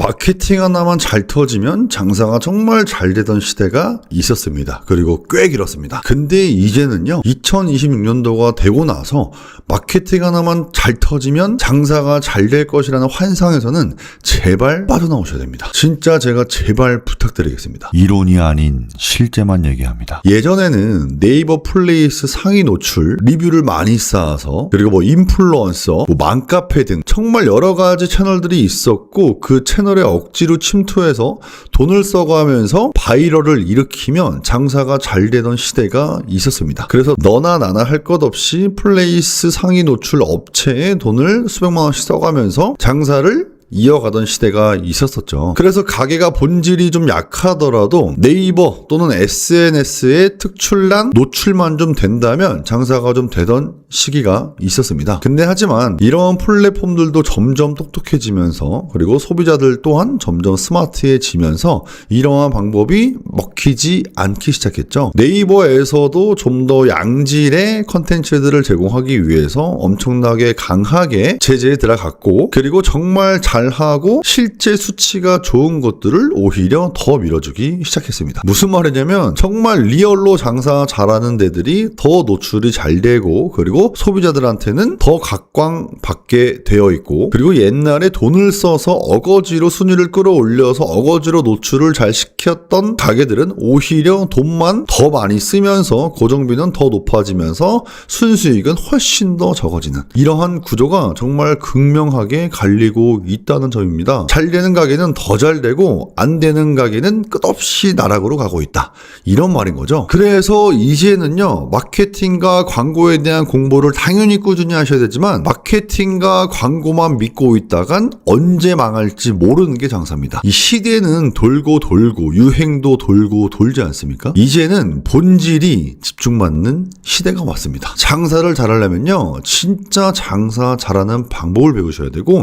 마케팅 하나만 잘 터지면 장사가 정말 잘 되던 시대가 있었습니다. 그리고 꽤 길었습니다. 근데 이제는요, 2026년도가 되고 나서 마케팅 하나만 잘 터지면 장사가 잘 될 것이라는 환상에서는 제발 빠져나오셔야 됩니다. 진짜 제가 제발 부탁드리겠습니다. 이론이 아닌 실제만 얘기합니다. 예전에는 네이버 플레이스 상위 노출, 리뷰를 많이 쌓아서, 그리고 뭐 인플루언서, 뭐 맘카페 등 정말 여러 가지 채널들이 있었고, 그 채널에 억지로 침투해서 돈을 써가면서 바이럴을 일으키면 장사가 잘 되던 시대가 있었습니다. 그래서 너나 나나 할 것 없이 플레이스 상위 노출 업체에 돈을 수백만 원씩 써가면서 장사를 이어가던 시대가 있었었죠. 그래서 가게가 본질이 좀 약하더라도 네이버 또는 SNS에 특출난 노출만 좀 된다면 장사가 좀 되던 시기가 있었습니다. 근데 하지만 이런 플랫폼들도 점점 똑똑해지면서, 그리고 소비자들 또한 점점 스마트해지면서 이러한 방법이 먹히지 않기 시작했죠. 네이버에서도 좀 더 양질의 컨텐츠들을 제공하기 위해서 엄청나게 강하게 제재에 들어갔고, 그리고 정말 잘하고 실제 수치가 좋은 것들을 오히려 더 밀어주기 시작했습니다. 무슨 말이냐면 정말 리얼로 장사 잘하는 데들이 더 노출이 잘 되고, 그리고 소비자들한테는 더 각광받게 되어 있고, 그리고 옛날에 돈을 써서 어거지로 순위를 끌어올려서 어거지로 노출을 잘 시켰던 가게들은 오히려 돈만 더 많이 쓰면서 고정비는 더 높아지면서 순수익은 훨씬 더 적어지는, 이러한 구조가 정말 극명하게 갈리고 있다는 점입니다. 잘 되는 가게는 더 잘 되고 안 되는 가게는 끝없이 나락으로 가고 있다, 이런 말인 거죠. 그래서 이제는요, 마케팅과 광고에 대한 공부를 당연히 꾸준히 하셔야 되지만 마케팅과 광고만 믿고 있다간 언제 망할지 모르는 게 장사입니다. 이 시대는 돌고 돌고 유행도 돌고 돌지 않습니까? 이제는 본질이 집중받는 시대가 왔습니다. 장사를 잘하려면요, 진짜 장사 잘하는 방법을 배우셔야 되고,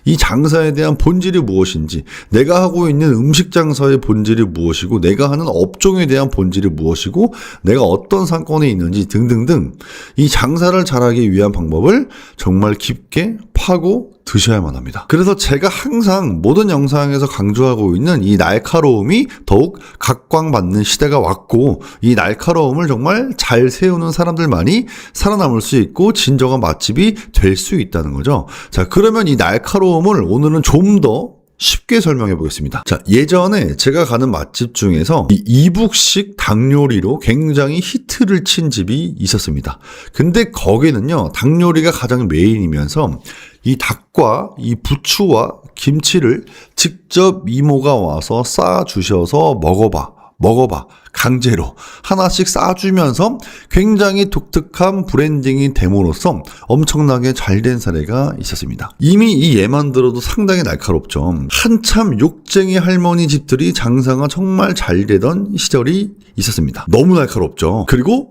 이 장사에 대한 본질이 무엇인지, 내가 하고 있는 음식 장사의 본질이 무엇이고, 내가 하는 업종에 대한 본질이 무엇이고, 내가 어떤 상권에 있는지 등등등, 이 장사를 잘하기 위한 방법을 정말 깊게 파고 드셔야만 합니다. 그래서 제가 항상 모든 영상에서 강조하고 있는 이 날카로움이 더욱 각광받는 시대가 왔고, 이 날카로움을 정말 잘 세우는 사람들만이 살아남을 수 있고 진정한 맛집이 될 수 있다는 거죠. 자, 그러면 이 날카로움을 오늘은 좀 더 쉽게 설명해 보겠습니다. 자, 예전에 제가 가는 맛집 중에서 이 이북식 닭 요리로 굉장히 히트를 친 집이 있었습니다. 근데 거기는요, 닭 요리가 가장 메인이면서 이 닭과 이 부추와 김치를 직접 이모가 와서 싸주셔서 먹어봐 강제로 하나씩 싸주면서 굉장히 독특한 브랜딩이 됨으로써 엄청나게 잘된 사례가 있었습니다. 이미 이 예만 들어도 상당히 날카롭죠. 한참 욕쟁이 할머니 집들이 장사가 정말 잘 되던 시절이 있었습니다. 너무 날카롭죠. 그리고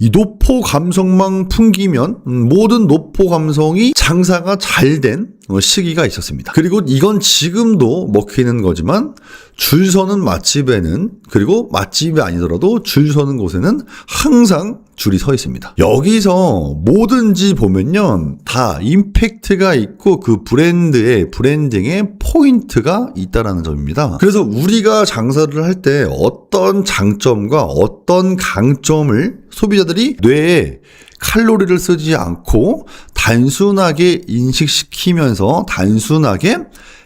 이 노포 감성만 풍기면 모든 노포 감성이 장사가 잘 된 시기가 있었습니다. 그리고 이건 지금도 먹히는 거지만 줄 서는 맛집에는, 그리고 맛집이 아니더라도 줄 서는 곳에는 항상 줄이 서 있습니다. 여기서 뭐든지 보면요, 다 임팩트가 있고 그 브랜드의 브랜딩에 포인트가 있다라는 점입니다. 그래서 우리가 장사를 할 때 어떤 장점과 어떤 강점을 소비자들이 뇌에 칼로리를 쓰지 않고 단순하게 인식시키면서 단순하게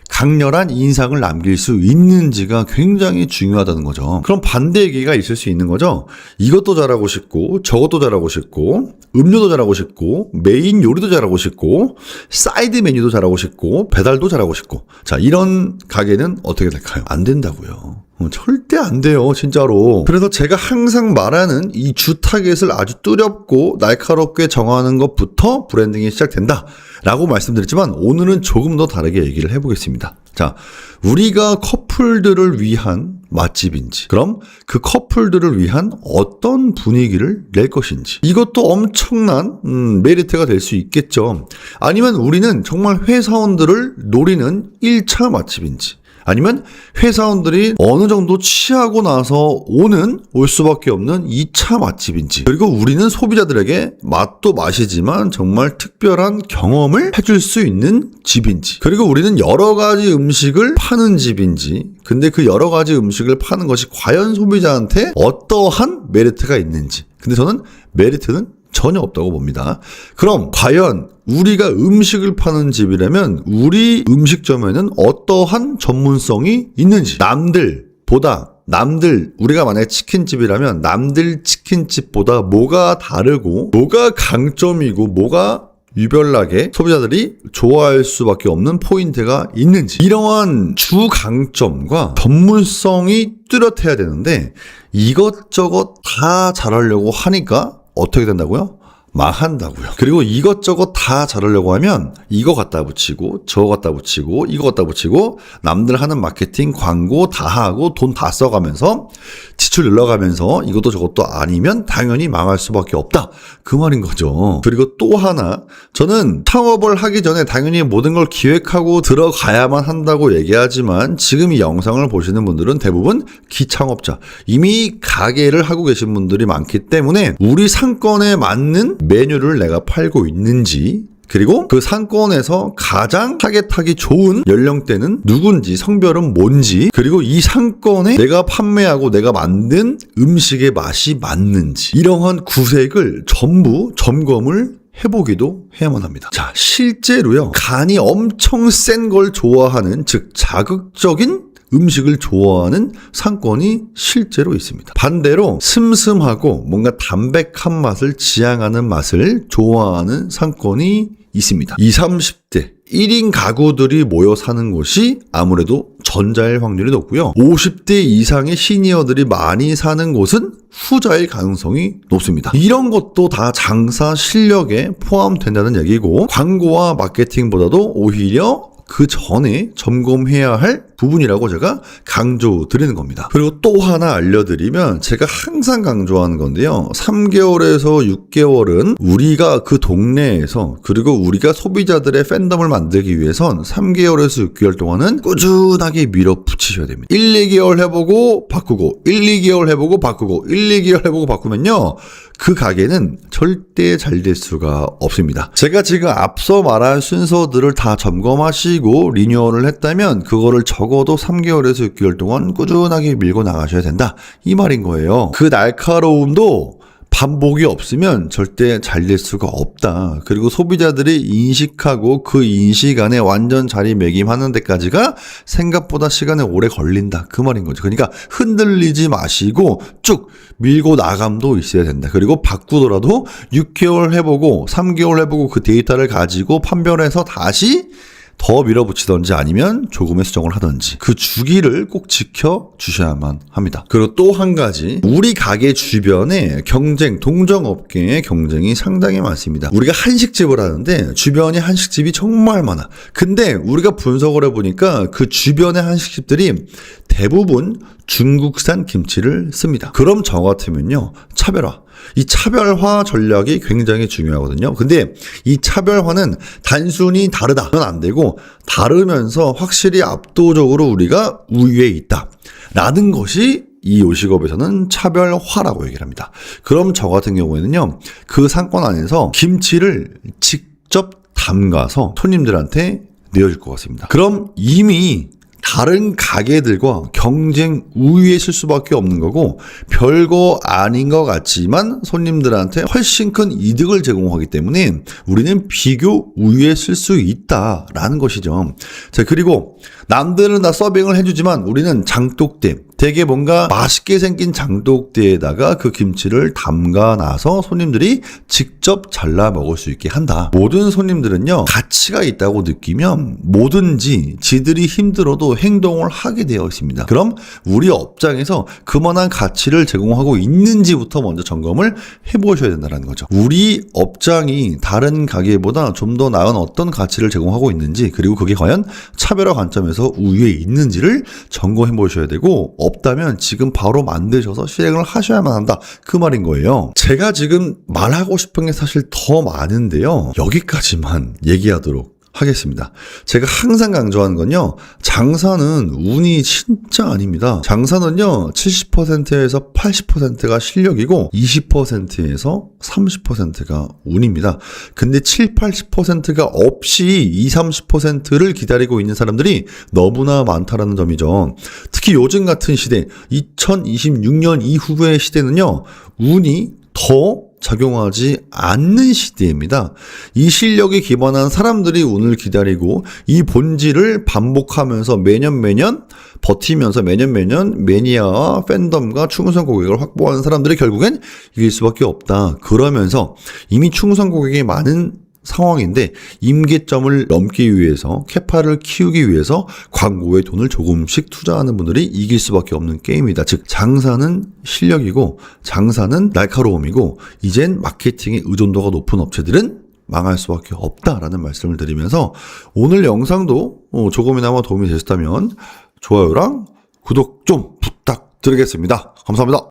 강렬한 인상을 남길 수 있는지가 굉장히 중요하다는 거죠. 그럼 반대 얘기가 있을 수 있는 거죠. 이것도 잘하고 싶고 저것도 잘하고 싶고 음료도 잘하고 싶고 메인 요리도 잘하고 싶고 사이드 메뉴도 잘하고 싶고 배달도 잘하고 싶고, 자, 이런 가게는 어떻게 될까요? 안 된다고요. 절대 안 돼요, 진짜로. 그래서 제가 항상 말하는 이 주 타겟을 아주 뚜렵고 날카롭게 정하는 것부터 브랜딩이 시작된다 라고 말씀드렸지만, 오늘은 조금 더 다르게 얘기를 해보겠습니다. 자, 우리가 커플들을 위한 맛집인지, 그럼 그 커플들을 위한 어떤 분위기를 낼 것인지, 이것도 엄청난 메리트가 될 수 있겠죠. 아니면 우리는 정말 회사원들을 노리는 1차 맛집인지, 아니면 회사원들이 어느 정도 취하고 나서 올 수밖에 없는 2차 맛집인지, 그리고 우리는 소비자들에게 맛도 맛이지만 정말 특별한 경험을 해줄 수 있는 집인지, 그리고 우리는 여러 가지 음식을 파는 집인지, 근데 그 여러 가지 음식을 파는 것이 과연 소비자한테 어떠한 메리트가 있는지. 근데 저는 메리트는 전혀 없다고 봅니다. 그럼 과연 우리가 음식을 파는 집이라면 우리 음식점에는 어떠한 전문성이 있는지, 우리가 만약에 치킨집이라면 남들 치킨집보다 뭐가 다르고 뭐가 강점이고 뭐가 유별나게 소비자들이 좋아할 수밖에 없는 포인트가 있는지, 이러한 주 강점과 전문성이 뚜렷해야 되는데 이것저것 다 잘하려고 하니까 어떻게 된다고요? 망한다고요. 그리고 이것저것 다 잘하려고 하면 이거 갖다 붙이고 저거 갖다 붙이고 이거 갖다 붙이고 남들 하는 마케팅 광고 다 하고 돈 다 써가면서 지출 늘려가면서 이것도 저것도 아니면 당연히 망할 수밖에 없다, 그 말인 거죠. 그리고 또 하나, 저는 창업을 하기 전에 당연히 모든 걸 기획하고 들어가야만 한다고 얘기하지만 지금 이 영상을 보시는 분들은 대부분 기창업자, 이미 가게를 하고 계신 분들이 많기 때문에 우리 상권에 맞는 메뉴를 내가 팔고 있는지, 그리고 그 상권에서 가장 타겟하기 좋은 연령대는 누군지, 성별은 뭔지, 그리고 이 상권에 내가 판매하고 내가 만든 음식의 맛이 맞는지, 이러한 구색을 전부 점검을 해보기도 해야만 합니다. 자, 실제로요, 간이 엄청 센 걸 좋아하는, 즉 자극적인 음식을 좋아하는 상권이 실제로 있습니다. 반대로 슴슴하고 뭔가 담백한 맛을 지향하는 맛을 좋아하는 상권이 있습니다. 20, 30대 1인 가구들이 모여 사는 곳이 아무래도 전자일 확률이 높고요. 50대 이상의 시니어들이 많이 사는 곳은 후자일 가능성이 높습니다. 이런 것도 다 장사 실력에 포함된다는 얘기고, 광고와 마케팅보다도 오히려 그 전에 점검해야 할 부분이라고 제가 강조드리는 겁니다. 그리고 또 하나 알려드리면, 제가 항상 강조하는 건데요, 3개월에서 6개월은 우리가 그 동네에서, 그리고 우리가 소비자들의 팬덤을 만들기 위해선 3개월에서 6개월 동안은 꾸준하게 밀어붙이셔야 됩니다. 1, 2개월 해보고 바꾸고 1, 2개월 해보고 바꾸고 1, 2개월 해보고 바꾸면요, 그 가게는 절대 잘 될 수가 없습니다. 제가 지금 앞서 말한 순서들을 다 점검하시고 리뉴얼을 했다면 그거를 적어도 3개월에서 6개월 동안 꾸준하게 밀고 나가셔야 된다, 이 말인 거예요. 그 날카로움도 반복이 없으면 절대 잘 될 수가 없다. 그리고 소비자들이 인식하고 그 인식 안에 완전 자리매김하는 데까지가 생각보다 시간이 오래 걸린다, 그 말인 거죠. 그러니까 흔들리지 마시고 쭉 밀고 나감도 있어야 된다. 그리고 바꾸더라도 6개월 해보고 3개월 해보고 그 데이터를 가지고 판별해서 다시 더 밀어붙이던지 아니면 조금의 수정을 하던지, 그 주기를 꼭 지켜주셔야만 합니다. 그리고 또 한 가지, 우리 가게 주변에 경쟁, 동종업계의 경쟁이 상당히 많습니다. 우리가 한식집을 하는데 주변에 한식집이 정말 많아. 근데 우리가 분석을 해보니까 그 주변의 한식집들이 대부분 중국산 김치를 씁니다. 그럼 저 같으면요, 이 차별화 전략이 굉장히 중요하거든요. 근데 이 차별화는 단순히 다르다는 안 되고, 다르면서 확실히 압도적으로 우리가 우위에 있다 라는 것이 이 요식업에서는 차별화라고 얘기를 합니다. 그럼 저 같은 경우에는요, 그 상권 안에서 김치를 직접 담가서 손님들한테 내어줄 것 같습니다. 그럼 이미 다른 가게들과 경쟁 우위에 있을 수밖에 없는 거고, 별거 아닌 것 같지만 손님들한테 훨씬 큰 이득을 제공하기 때문에 우리는 비교 우위에 있을 수 있다라는 것이죠. 자, 그리고 남들은 다 서빙을 해주지만 우리는 장독대, 되게 뭔가 맛있게 생긴 장독대에다가 그 김치를 담가놔서 손님들이 직접 잘라 먹을 수 있게 한다. 모든 손님들은요, 가치가 있다고 느끼면 뭐든지 지들이 힘들어도 행동을 하게 되어 있습니다. 그럼 우리 업장에서 그만한 가치를 제공하고 있는지부터 먼저 점검을 해보셔야 된다는 거죠. 우리 업장이 다른 가게보다 좀 더 나은 어떤 가치를 제공하고 있는지, 그리고 그게 과연 차별화 관점에서 우위에 있는지를 점검해 보셔야 되고, 없다면 지금 바로 만드셔서 실행을 하셔야만 한다, 그 말인 거예요. 제가 지금 말하고 싶은 게 사실 더 많은데요, 여기까지만 얘기하도록 하겠습니다. 제가 항상 강조하는 건요, 장사는 운이 진짜 아닙니다. 장사는요, 70%에서 80%가 실력이고 20%에서 30%가 운입니다. 근데 7, 80%가 없이 20, 30%를 기다리고 있는 사람들이 너무나 많다라는 점이죠. 특히 요즘 같은 시대, 2026년 이후의 시대는요, 운이 더 작용하지 않는 시대입니다. 이 실력에 기반한 사람들이 운을 기다리고 이 본질을 반복하면서 매년 버티면서 매년 매니아와 팬덤과 충성 고객을 확보하는 사람들이 결국엔 이길 수밖에 없다. 그러면서 이미 충성 고객이 많은 상황인데 임계점을 넘기 위해서 캐파를 키우기 위해서 광고에 돈을 조금씩 투자하는 분들이 이길 수밖에 없는 게임이다. 즉 장사는 실력이고 장사는 날카로움이고 이젠 마케팅의 의존도가 높은 업체들은 망할 수밖에 없다라는 말씀을 드리면서 오늘 영상도 조금이나마 도움이 되셨다면 좋아요랑 구독 좀 부탁드리겠습니다. 감사합니다.